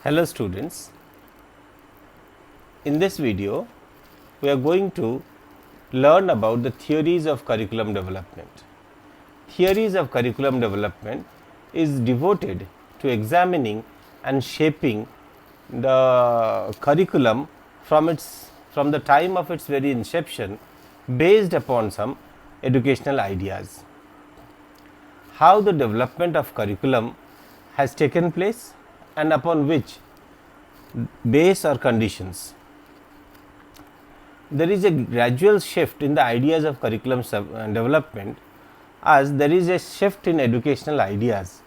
Hello students, in this video we are going to learn about the theories of curriculum development. Theories of curriculum development is devoted to examining and shaping the curriculum from the time of its very inception based upon some educational ideas. How the development of curriculum has taken place and upon which base or conditions. There is a gradual shift in the ideas of curriculum development as there is a shift in educational ideas.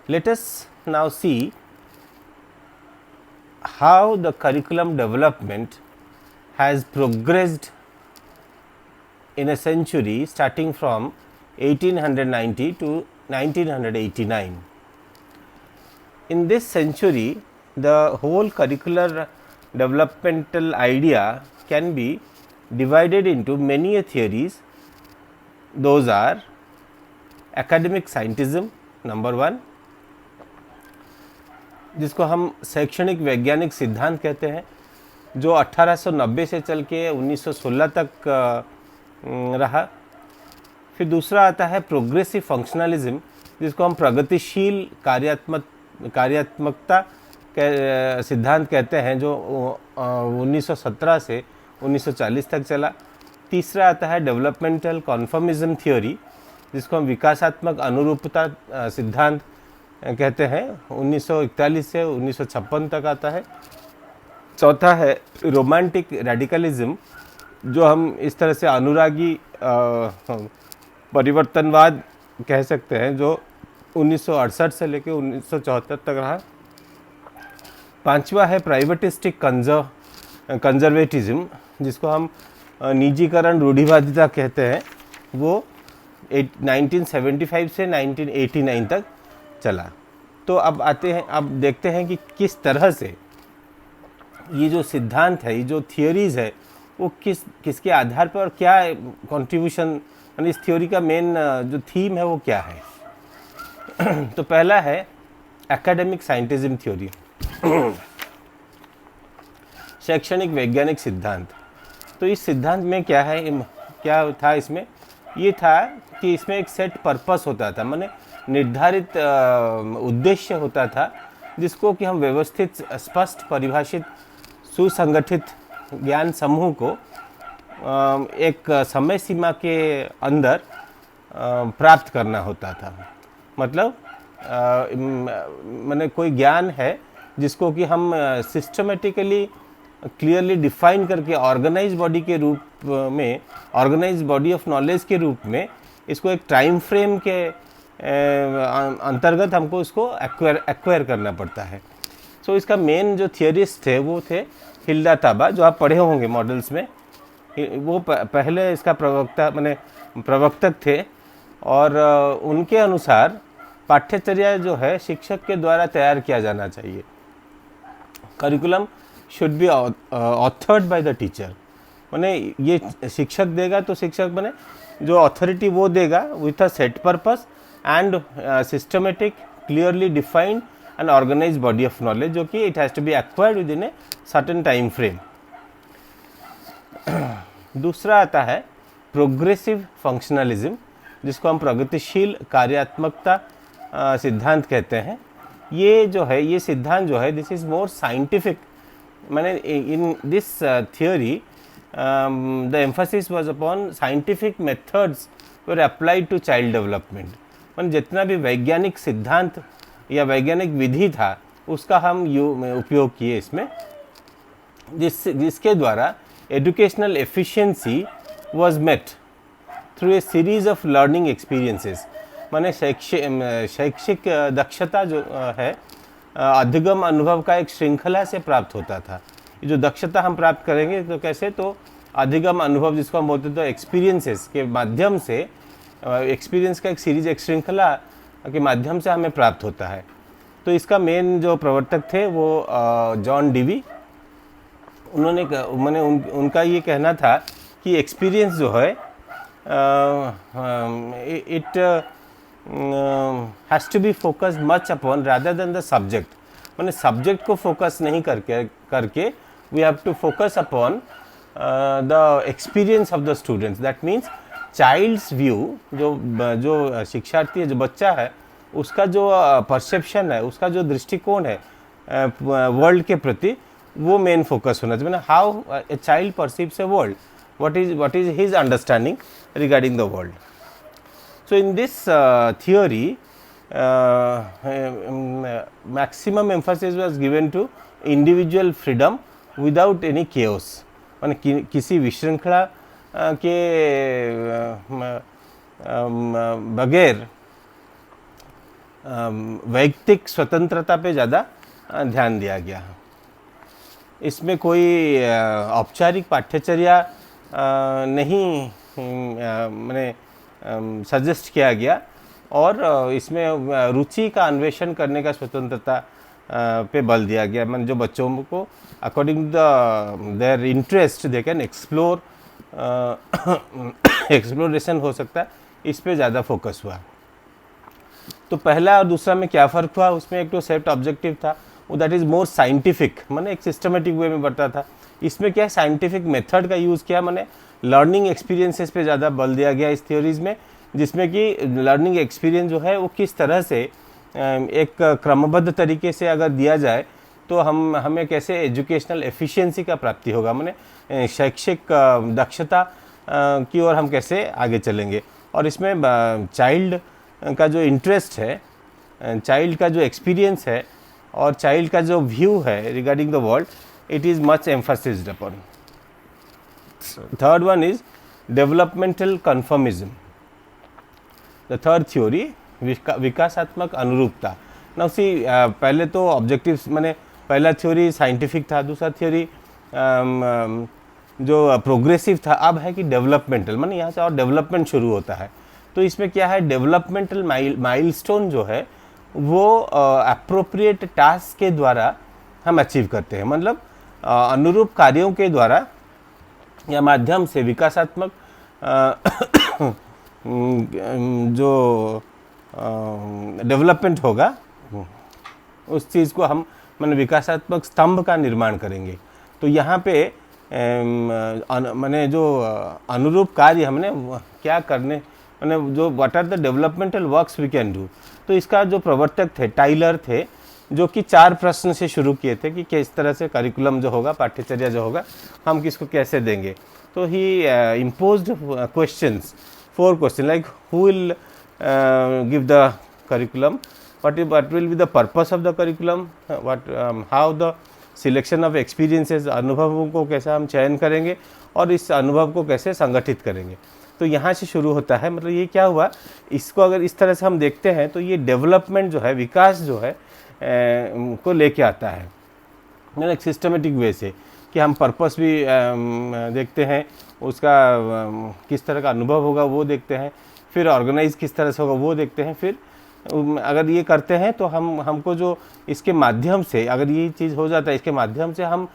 Let us now see how the curriculum development has progressed in a century starting from 1890 to 1989. In this century, the whole curricular developmental idea can be divided into many theories. Those are academic scientism number one, जिसको हम शैक्षणिक वैज्ञानिक सिद्धांत कहते हैं, जो 1890 से चल के 1916 तक रहा. फिर दूसरा आता है प्रोग्रेसिव फंक्शनलिज्म, जिसको हम प्रगतिशील कार्यात्मकता के सिद्धांत कहते हैं, जो 1917 से 1940 तक चला. तीसरा आता है डेवलपमेंटल कॉन्फर्मिज्म थ्योरी, जिसको हम विकासात्मक अनुरूपता सिद्धांत कहते हैं, 1941 से 1956 तक आता है. चौथा है रोमांटिक रेडिकलिज्म, जो हम इस तरह से अनुरागी परिवर्तनवाद कह सकते हैं, जो 1968 से लेकर 1974 तक रहा. पांचवा है प्राइवेटिस्टिक कंजर्वेटिज्म, जिसको हम निजीकरण रूढ़िवादिता कहते हैं, वो 1975 से 1989 तक चला. तो अब आते हैं, अब देखते हैं कि किस तरह से ये जो सिद्धांत है, ये जो थियोरीज है, वो किसके आधार पर और क्या कंट्रीब्यूशन, यानी इस थ्योरी का मेन जो थीम है वो क्या है. तो पहला है एकेडमिक साइंटिज्म थ्योरी, शैक्षणिक वैज्ञानिक सिद्धांत. तो इस सिद्धांत में क्या है, क्या था इसमें, ये था कि इसमें एक सेट पर्पस होता था, माने निर्धारित उद्देश्य होता था, जिसको कि हम व्यवस्थित, स्पष्ट, परिभाषित, सुसंगठित ज्ञान समूह को एक समय सीमा के अंदर प्राप्त करना होता था. मतलब माने कोई ज्ञान है जिसको कि हम सिस्टमेटिकली क्लियरली डिफाइन करके ऑर्गेनाइज बॉडी के रूप में, ऑर्गेनाइज बॉडी ऑफ नॉलेज के रूप में इसको एक टाइम फ्रेम के अंतर्गत हमको इसको एक्वायर करना पड़ता है. सो इसका मेन जो थियरिस्ट थे वो थे हिल्डा ताबा, जो आप पढ़े होंगे मॉडल्स में. वो पहले इसका प्रवक्तक थे, और उनके अनुसार पाठ्यचर्या जो है शिक्षक के द्वारा तैयार किया जाना चाहिए. Curriculum should be authored by the teacher, माने ये शिक्षक देगा तो शिक्षक माने जो अथॉरिटी वो देगा with a set purpose and systematic, clearly defined and organize body of knowledge, जो कि it has to be acquired within a certain time frame. दूसरा आता है प्रोग्रेसिव फंक्शनलिज्म, जिसको हम प्रगतिशील कार्यात्मकता सिद्धांत कहते हैं. ये जो है, ये सिद्धांत जो है, दिस इज मोर साइंटिफिक. मैंने in this theory the emphasis was upon scientific methods were applied to child development. मैंने जितना भी वैज्ञानिक सिद्धांत या वैज्ञानिक विधि था उसका हम उपयोग किए इसमें, जिसके द्वारा educational efficiency was met through a series of learning experiences. माने शैक्षिक दक्षता जो है अधिगम अनुभव का एक श्रृंखला से प्राप्त होता था. ये जो दक्षता हम प्राप्त करेंगे तो कैसे, तो अधिगम अनुभव, जिसको हम बोलते थे एक्सपीरियंसेस के माध्यम से, एक्सपीरियंस का एक सीरीज, एक श्रृंखला के माध्यम से हमें प्राप्त होता है. तो इसका मेन जो प्रवर्तक थे वो जॉन डीवी. उन्होंने मैंने उनका ये कहना था कि एक्सपीरियंस जो है it has to be focused much upon rather than the subject. मैंने सब्जेक्ट को फोकस नहीं करके we have to focus upon the experience of the students. That means child's view, जो शिक्षार्थी है, जो बच्चा है, उसका जो परसेप्शन है, उसका जो दृष्टिकोण है वर्ल्ड के प्रति, वो मेन फोकस होना चाहिए। मतलब how a child perceives a world, what is his understanding regarding the world. So in this theory, maximum emphasis was given to individual freedom without any chaos. माने किसी विशृंखला के बगैर वैयक्तिक स्वतंत्रता पे ज़्यादा ध्यान दिया गया। इसमें कोई औपचारिक पाठ्यचर्या नहीं मैंने सजेस्ट किया गया, और इसमें रुचि का अन्वेषण करने का स्वतंत्रता पे बल दिया गया। मैंने जो बच्चों को according to their interest they can explore, exploration हो सकता है, इस पे ज़्यादा फोकस हुआ। तो पहला और दूसरा में क्या फ़र्क हुआ, उसमें एक तो सेट ऑब्जेक्टिव था, वो दैट इज़ मोर साइंटिफिक, मैंने एक सिस्टमेटिक वे में बढ़ता था। इसमें क्या है, साइंटिफिक मेथड का यूज़ किया, मैंने लर्निंग एक्सपीरियंसेस पे ज़्यादा बल दिया गया इस थ्योरीज में, जिसमें कि लर्निंग एक्सपीरियंस जो है वो किस तरह से एक क्रमबद्ध तरीके से अगर दिया जाए तो हमें कैसे एजुकेशनल एफिशिएंसी का प्राप्ति होगा, मैंने शैक्षिक दक्षता की ओर हम कैसे आगे चलेंगे। और इसमें चाइल्ड का जो इंटरेस्ट है, चाइल्ड का जो एक्सपीरियंस है, और चाइल्ड का जो व्यू है regarding the world, it is much emphasized upon. Third one is developmental conformism. The third theory, विकासात्मक अनुरूपता। Now see, पहले तो ऑब्जेक्टिव्स, मैंने पहला थ्योरी साइंटिफिक था, दूसरा थ्योरी जो प्रोग्रेसिव था, अब है कि डेवलपमेंटल, मैंने यहाँ से और डेवलपमेंट शुरू होता है। तो इसमें क्या है, डेवलपमेंटल माइलस्टोन जो है वो अप्रोप्रिएट टास्क के द्वारा हम अचीव करते हैं। मतलब अनुरूप कार्यों के द्वारा या माध्यम से विकासात्मक जो डेवलपमेंट होगा, उस चीज़ को हम मैंने विकासात्मक स्तंभ का निर्माण करेंगे। तो यहाँ पे मैंने जो अनुरूप कार्य हमने क्या करने, मैंने जो what are the developmental works we can do. तो इसका जो प्रवर्तक थे टाइलर थे, जो कि 4 प्रश्न से शुरू किए थे कि किस तरह से करिकुलम जो होगा, पाठ्यचर्या जो होगा, हम किसको कैसे देंगे। तो he imposed questions, 4 question, like who will give the curriculum, what will be the purpose of the curriculum, how the selection of experiences, अनुभवों को कैसा हम चयन करेंगे और इस अनुभव को कैसे संगठित करेंगे। तो यहाँ से शुरू होता है। मतलब ये क्या हुआ, इसको अगर इस तरह से हम देखते हैं तो ये डेवलपमेंट जो है, विकास जो है को लेके आता है, मतलब एक सिस्टमेटिक वे से, कि हम पर्पस भी देखते हैं, उसका किस तरह का अनुभव होगा वो देखते हैं, फिर ऑर्गेनाइज किस तरह से होगा वो देखते हैं, फिर अगर ये करते हैं तो हमको जो इसके माध्यम से, अगर ये चीज़ हो जाता है, इसके माध्यम से हम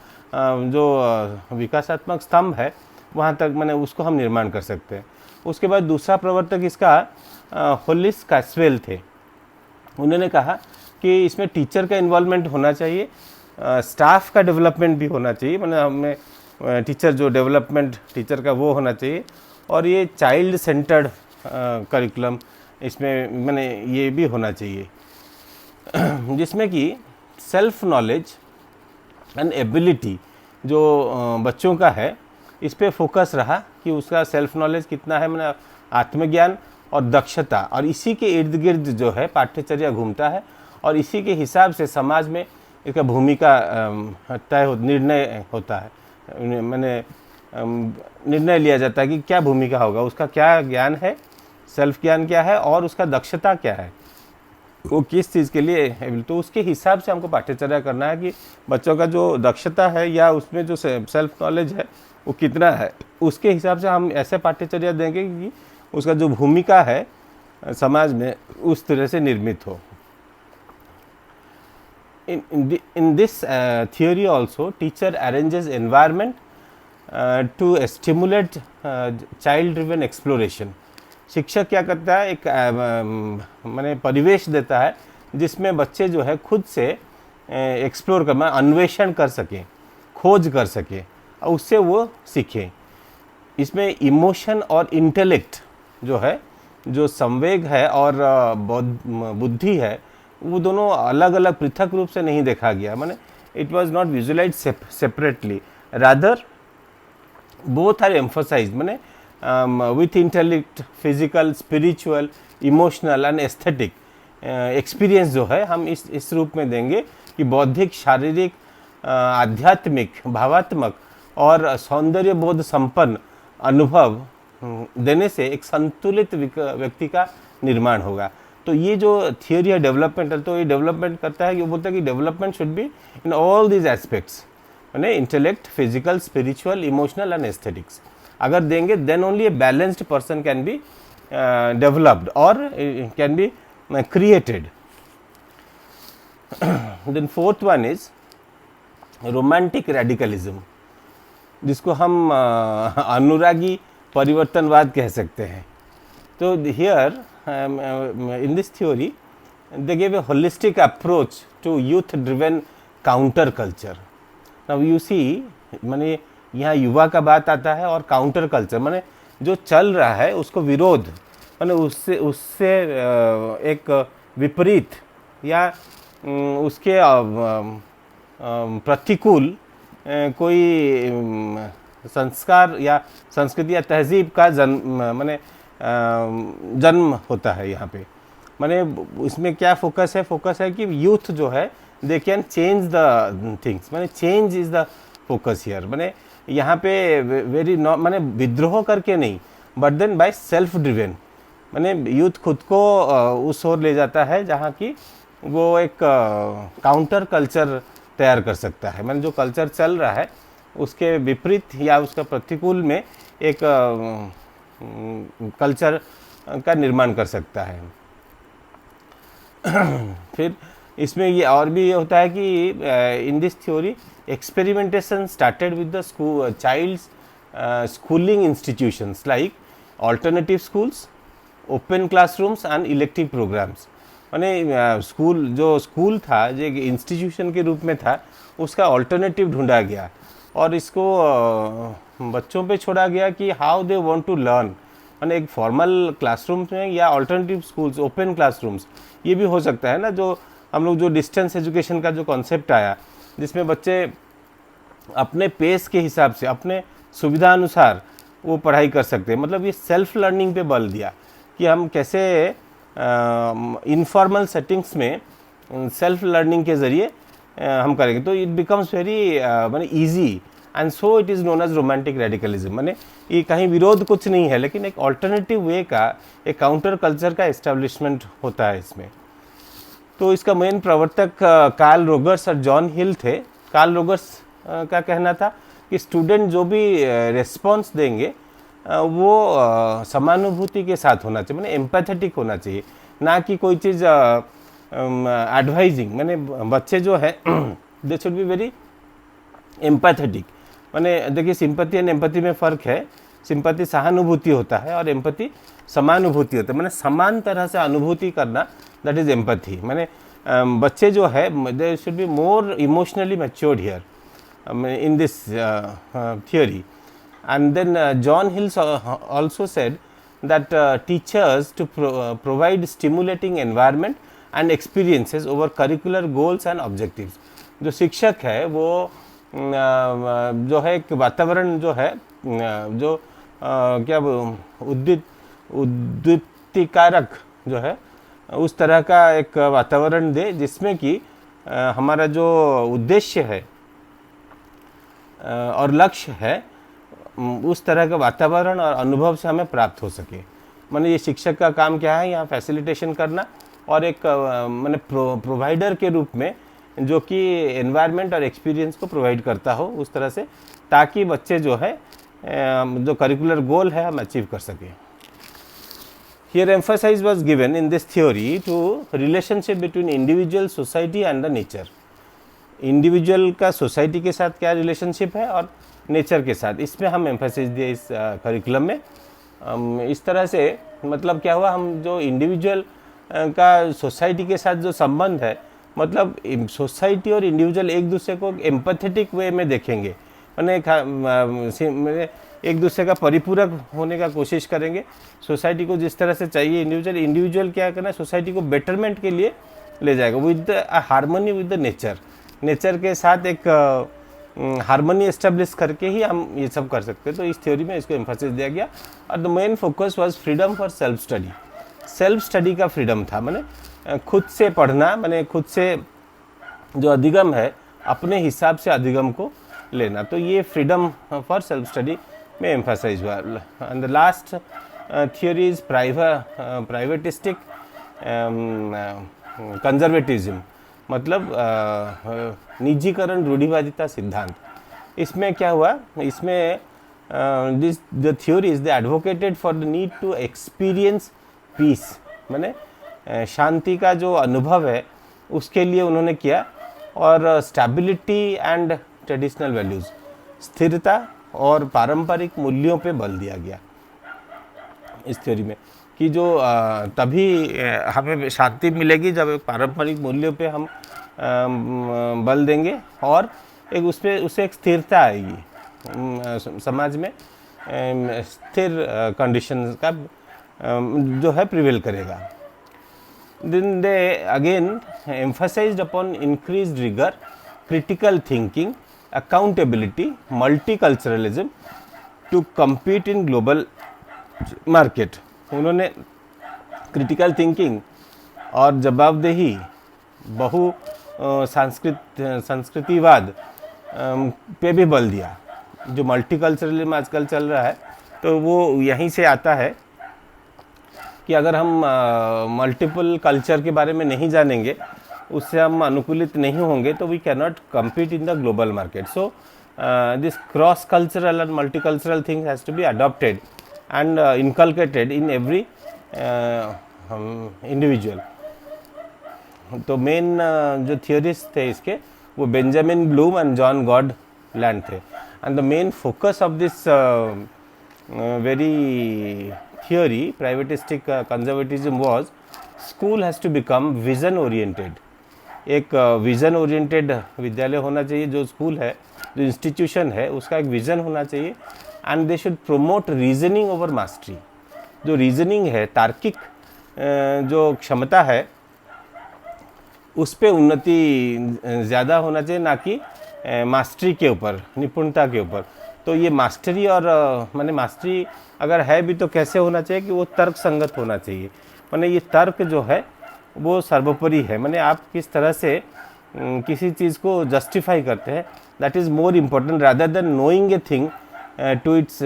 जो विकासात्मक स्तंभ है वहाँ तक मैंने उसको हम निर्माण कर सकते हैं। उसके बाद दूसरा प्रवर्तक इसका होलिस कैस्वेल थे। उन्होंने कहा कि इसमें टीचर का इन्वॉल्वमेंट होना चाहिए, स्टाफ का डेवलपमेंट भी होना चाहिए, मतलब हमें टीचर जो डेवलपमेंट टीचर का वो होना चाहिए, और ये चाइल्ड सेंटर्ड करिकुलम इसमें मैंने ये भी होना चाहिए, जिसमें कि सेल्फ नॉलेज एंड एबिलिटी जो बच्चों का है इस पे फोकस रहा कि उसका सेल्फ नॉलेज कितना है, मैंने आत्मज्ञान और दक्षता, और इसी के इर्द गिर्द जो है पाठ्यचर्या घूमता है, और इसी के हिसाब से समाज में इसका भूमिका निर्णय होता है, मैंने निर्णय लिया जाता है कि क्या भूमिका होगा, उसका क्या ज्ञान है, सेल्फ ज्ञान क्या है और उसका दक्षता क्या है, वो किस चीज़ के लिए। तो उसके हिसाब से हमको पाठ्यचर्या करना है कि बच्चों का जो दक्षता है या उसमें जो सेल्फ नॉलेज है वो कितना है, उसके हिसाब से हम ऐसे पाठ्यचर्या देंगे कि उसका जो भूमिका है समाज में उस तरह से निर्मित हो। In this theory also, teacher arranges environment to stimulate child-driven exploration. शिक्षक क्या करता है, एक माने परिवेश देता है जिसमें बच्चे जो है खुद से एक्सप्लोर कर, अन्वेषण कर सकें, खोज कर सकें, और उससे वो सीखें। इसमें इमोशन और इंटेलेक्ट जो है, जो संवेग है और बुद्धि है, वो दोनों अलग अलग पृथक रूप से नहीं देखा गया। माने it was not visualize separately, rather both are emphasize. माने with intellect, physical, spiritual, emotional and aesthetic experience जो है हम इस रूप में देंगे कि बौद्धिक, शारीरिक, आध्यात्मिक, भावात्मक और सौंदर्य बोध संपन्न अनुभव देने से एक संतुलित व्यक्ति का निर्माण होगा। तो ये जो थियोरी है डेवलपमेंटल, तो ये डेवलपमेंट करता है कि वो बोलता है कि development should be in all these aspects, माने intellect, physical, spiritual, emotional and aesthetics. अगर देंगे then only a balanced person can be developed और can be created. Then fourth one is romantic radicalism, जिसको हम अनुरागी परिवर्तनवाद कह सकते हैं। तो here in this theory they gave a holistic approach to youth driven counter culture. Now you see, माने यहाँ युवा का बात आता है और काउंटर कल्चर माने जो चल रहा है उसको विरोध, माने उससे एक विपरीत या उसके प्रतिकूल कोई संस्कार या संस्कृति या तहजीब का जन्म होता है यहाँ पे। माने इसमें क्या फोकस है कि यूथ जो है they can change the things, माने change is the focus here. माने यहाँ पे वेरी माने विद्रोह करके नहीं, but then by self driven, माने यूथ खुद को उस ओर ले जाता है जहाँ की वो एक काउंटर कल्चर तैयार कर सकता है। माने जो कल्चर चल रहा है उसके विपरीत या उसका प्रतिकूल में एक कल्चर का निर्माण कर सकता है। फिर इसमें ये और भी होता है कि in this theory experimentation started with the child's schooling institutions like alternative schools, open classrooms and elective programs. माने स्कूल था जो इंस्टीट्यूशन के रूप में था, उसका ऑल्टरनेटिव ढूंढा गया और इसको बच्चों पे छोड़ा गया कि how they want to learn. माने एक फॉर्मल क्लासरूम्स में या ऑल्टरनेटिव स्कूल्स, ओपन क्लासरूम्स, ये भी हो सकता है ना। जो हम लोग जो डिस्टेंस एजुकेशन का जो कॉन्सेप्ट आया, जिसमें बच्चे अपने पेस के हिसाब से, अपने सुविधा अनुसार वो पढ़ाई कर सकते हैं। मतलब ये सेल्फ लर्निंग पे बल दिया कि हम कैसे इनफॉर्मल सेटिंग्स में सेल्फ लर्निंग के ज़रिए हम करेंगे। तो इट बिकम्स वेरी माने easy and so it is known as romantic radicalism. माने ये कहीं विरोध कुछ नहीं है, लेकिन एक ऑल्टरनेटिव वे का, एक काउंटर कल्चर का एस्टेब्लिशमेंट होता है इसमें। तो इसका मेन प्रवर्तक कार्ल रोगर्स और जॉन हिल थे। कार्ल रोगर्स का कहना था कि स्टूडेंट जो भी रिस्पॉन्स देंगे वो समानुभूति के साथ होना चाहिए, माने एम्पैथेटिक होना चाहिए, ना कि कोई चीज़ एडवाइजिंग। माने बच्चे जो है they should be very empathetic. माने देखिए सिंपैथी एंड एम्पैथी में फ़र्क है। सिंपैथी सहानुभूति होता है और एम्पैथी समानुभूति होता है। माने समान तरह से अनुभूति करना, दैट इज़ एम्पैथी। माने बच्चे जो है they should be more emotionally matured here in this theory. And then John Hill also said that teachers to provide stimulating environment and experiences over curricular goals and objectives. जो शिक्षक है वो जो है एक वातावरण जो है जो क्या उद्दीप्तिकारक जो है उस तरह का एक वातावरण दे जिसमें कि हमारा जो उद्देश्य है और लक्ष्य है उस तरह का वातावरण और अनुभव से हमें प्राप्त हो सके। माने ये शिक्षक का काम क्या है, यहाँ फैसिलिटेशन करना और एक माने प्रोवाइडर के रूप में जो कि एनवायरनमेंट और एक्सपीरियंस को प्रोवाइड करता हो उस तरह से, ताकि बच्चे जो है जो करिकुलर गोल है हम अचीव कर सकें। Here emphasis was given in this theory to relationship between individual, society and the nature. Individual का सोसाइटी के साथ क्या रिलेशनशिप है और नेचर के साथ, इसमें हम एम्फेसिस दिए इस करिकुलम में। इस तरह से मतलब क्या हुआ, हम जो इंडिविजुअल का सोसाइटी के साथ जो संबंध है मतलब सोसाइटी और इंडिविजुअल एक दूसरे को एम्पैथेटिक वे में देखेंगे, मैंने एक दूसरे का परिपूरक होने का कोशिश करेंगे। सोसाइटी को जिस तरह से चाहिए इंडिविजुअल क्या करना है, सोसाइटी को बेटरमेंट के लिए ले जाएगा with the harmony with the nature के साथ एक हारमोनी एस्टेब्लिश करके ही हम ये सब कर सकते हैं। तो इस थ्योरी में इसको एम्फोसिस दिया गया और the main focus was freedom for self study का फ्रीडम था, माने खुद से पढ़ना, माने खुद से जो अधिगम है अपने हिसाब से अधिगम को लेना। तो ये फ्रीडम फॉर सेल्फ स्टडी में एम्फसाइज हुआ। And the last theory is privatistic conservatism, मतलब निजीकरण रूढ़िवादिता सिद्धांत। इसमें क्या हुआ, इसमें the theories they advocated for the need to experience peace, माने शांति का जो अनुभव है उसके लिए उन्होंने किया, और स्टेबिलिटी एंड ट्रेडिशनल वैल्यूज़, स्थिरता और पारंपरिक मूल्यों पे बल दिया गया इस थ्योरी में, कि जो तभी हमें शांति मिलेगी जब पारंपरिक मूल्यों पे हम बल देंगे और एक उससे एक स्थिरता आएगी समाज में, स्थिर कंडीशन का जो है प्रिवेल करेगा। Then they again emphasized upon increased rigor, critical thinking, accountability, multiculturalism to compete in global market. उन्होंने क्रिटिकल थिंकिंग और जवाबदेही, बहु संस्कृतिवाद पे भी बल दिया। जो मल्टीकल्चरलिज्म आजकल चल रहा है तो वो यहीं से आता है कि अगर हम मल्टीपल कल्चर के बारे में नहीं जानेंगे, उससे हम अनुकूलित नहीं होंगे, तो we can not compete in the global market. So this cross cultural and multicultural things has to be adopted and inculcated in every individual. तो मेन जो थियोरिस्ट थे इसके वो Benjamin Bloom and John Goodlad थे। And the main focus of this very theory, privatistic conservatism was school has to become vision oriented। एक vision oriented विद्यालय होना चाहिए, जो स्कूल है, जो इंस्टीट्यूशन है, उसका एक विज़न होना चाहिए। And they should promote reasoning over mastery. जो रीजनिंग है, तार्किक जो क्षमता है, उस पे उन्नति ज़्यादा होना चाहिए, ना कि मास्टरी के ऊपर, निपुणता के ऊपर। तो ये मास्टरी और माने मास्टरी अगर है भी तो कैसे होना चाहिए कि वो तर्क संगत होना चाहिए। माने ये तर्क जो है वो सर्वोपरि है, माने आप किस तरह से किसी चीज़ को जस्टिफाई करते हैं, that is more important rather than knowing a thing to its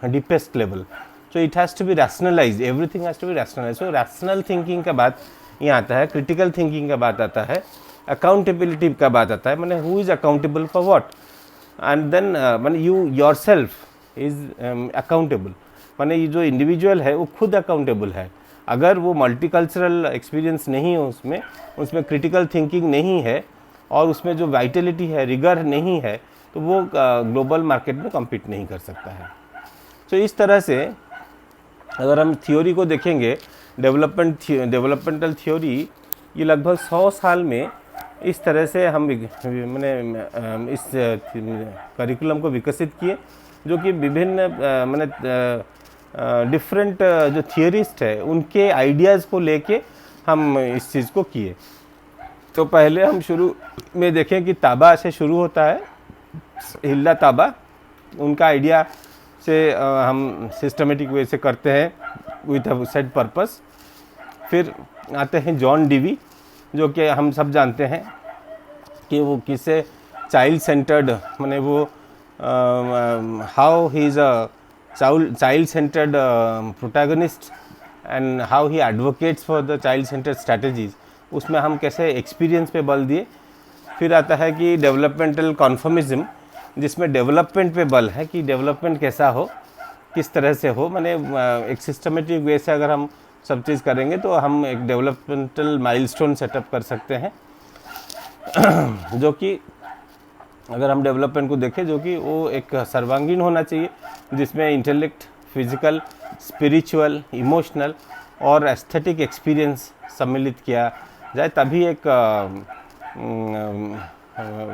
deepest level. So it has to be rationalize, everything has to be rationalize. So rational thinking का बात यहाँ आता है, क्रिटिकल थिंकिंग का बात आता है, अकाउंटेबिलिटी का बात आता है, माने who is accountable for what, and then माने you yourself is accountable, माने ये जो इंडिविजुअल है वो खुद अकाउंटेबल है। अगर वो मल्टीकल्चरल एक्सपीरियंस नहीं है, उसमें क्रिटिकल थिंकिंग नहीं है और उसमें जो वाइटलिटी है, रिगर नहीं है, तो वो ग्लोबल मार्केट में कम्पीट नहीं कर सकता है। तो इस तरह से अगर हम थ्योरी को देखेंगे, डेवलपमेंटल थ्योरी, ये लगभग 100 साल में इस तरह से हम मैंने इस करिकुलम को विकसित किए, जो कि विभिन्न मैंने डिफरेंट जो थियरिस्ट है उनके आइडियाज़ को लेके हम इस चीज़ को किए। तो पहले हम शुरू में देखें कि ताबा से शुरू होता है, हिल्डा ताबा, उनका आइडिया से हम सिस्टमेटिक वे से करते हैं विथ अ सेट पर्पस। फिर आते हैं जॉन डीवी, जो कि हम सब जानते हैं कि वो किसे चाइल्ड सेंटर्ड, माने वो how he is a child centred protagonist and how he advocates for the child centred strategies, उसमें हम कैसे एक्सपीरियंस पे बल दिए। फिर आता है कि डेवलपमेंटल कॉन्फर्मिज्म, जिसमें डेवलपमेंट पे बल है कि डेवलपमेंट कैसा हो, किस तरह से हो, माने एक सिस्टमेटिक वे से अगर हम सब चीज़ करेंगे तो हम एक डेवलपमेंटल माइलस्टोन सेटअप कर सकते हैं। जो कि अगर हम डेवलपमेंट को देखें, जो कि वो एक सर्वांगीण होना चाहिए, जिसमें इंटेलेक्ट, फिजिकल, स्पिरिचुअल, इमोशनल और एस्थेटिक एक्सपीरियंस सम्मिलित किया जाए, तभी एक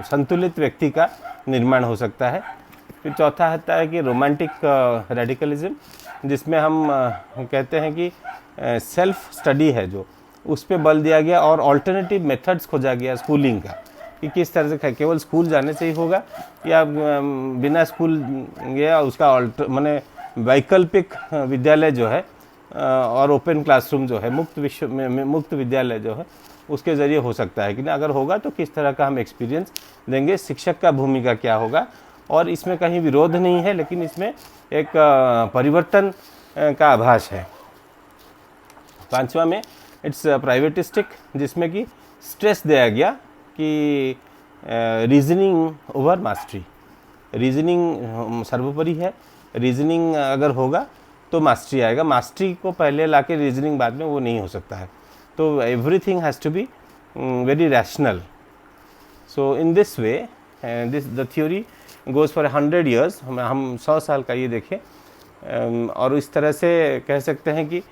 संतुलित व्यक्ति का निर्माण हो सकता है। फिर चौथा आता है कि रोमांटिक रेडिकलिज्म, जिसमें हम कहते हैं कि सेल्फ स्टडी है जो, उस पे बल दिया गया और ऑल्टरनेटिव मेथड्स खोजा गया स्कूलिंग का, कि किस तरह से केवल स्कूल जाने से ही होगा या बिना स्कूल गया उसका माने वैकल्पिक विद्यालय जो है और ओपन क्लासरूम जो है, मुक्त विद्यालय जो है उसके ज़रिए हो सकता है कि ना। अगर होगा तो किस तरह का हम एक्सपीरियंस देंगे, शिक्षक का भूमिका क्या होगा। और इसमें कहीं विरोध नहीं है, लेकिन इसमें एक परिवर्तन का आभास है। पांचवा में इट्स प्राइवेटिस्टिक, जिसमें कि स्ट्रेस दिया गया कि रीजनिंग ओवर मास्टरी, रीजनिंग सर्वोपरि है, रीजनिंग अगर होगा तो मास्टरी आएगा, मास्टरी को पहले लाके रीजनिंग बाद में, वो नहीं हो सकता है। तो everything has to be very rational. So in this way the theory goes for 100 years, हम 100 साल का ये देखें। और इस तरह से कह सकते हैं कि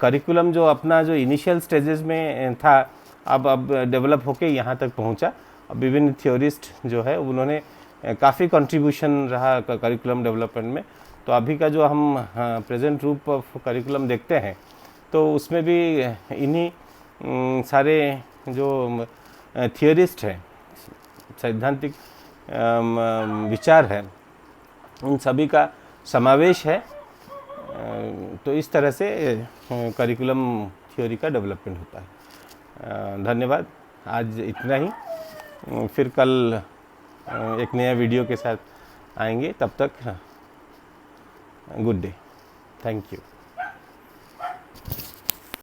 करिकुलम जो अपना जो इनिशियल स्टेजेस में था, अब डेवलप होके यहाँ तक पहुँचा। अब विभिन्न थ्योरिस्ट जो है उन्होंने काफ़ी कंट्रीब्यूशन रहा करिकुलम डेवलपमेंट में। तो अभी का जो हम प्रेजेंट रूप ऑफ करिकुलम देखते हैं, तो उसमें भी इन्हीं सारे जो थियरिस्ट हैं, सैद्धांतिक विचार है, उन सभी का समावेश है। तो इस तरह से करिकुलम थ्योरी का डेवलपमेंट होता है। धन्यवाद, आज इतना ही। फिर कल एक नया वीडियो के साथ आएंगे, तब तक गुड डे, थैंक यू।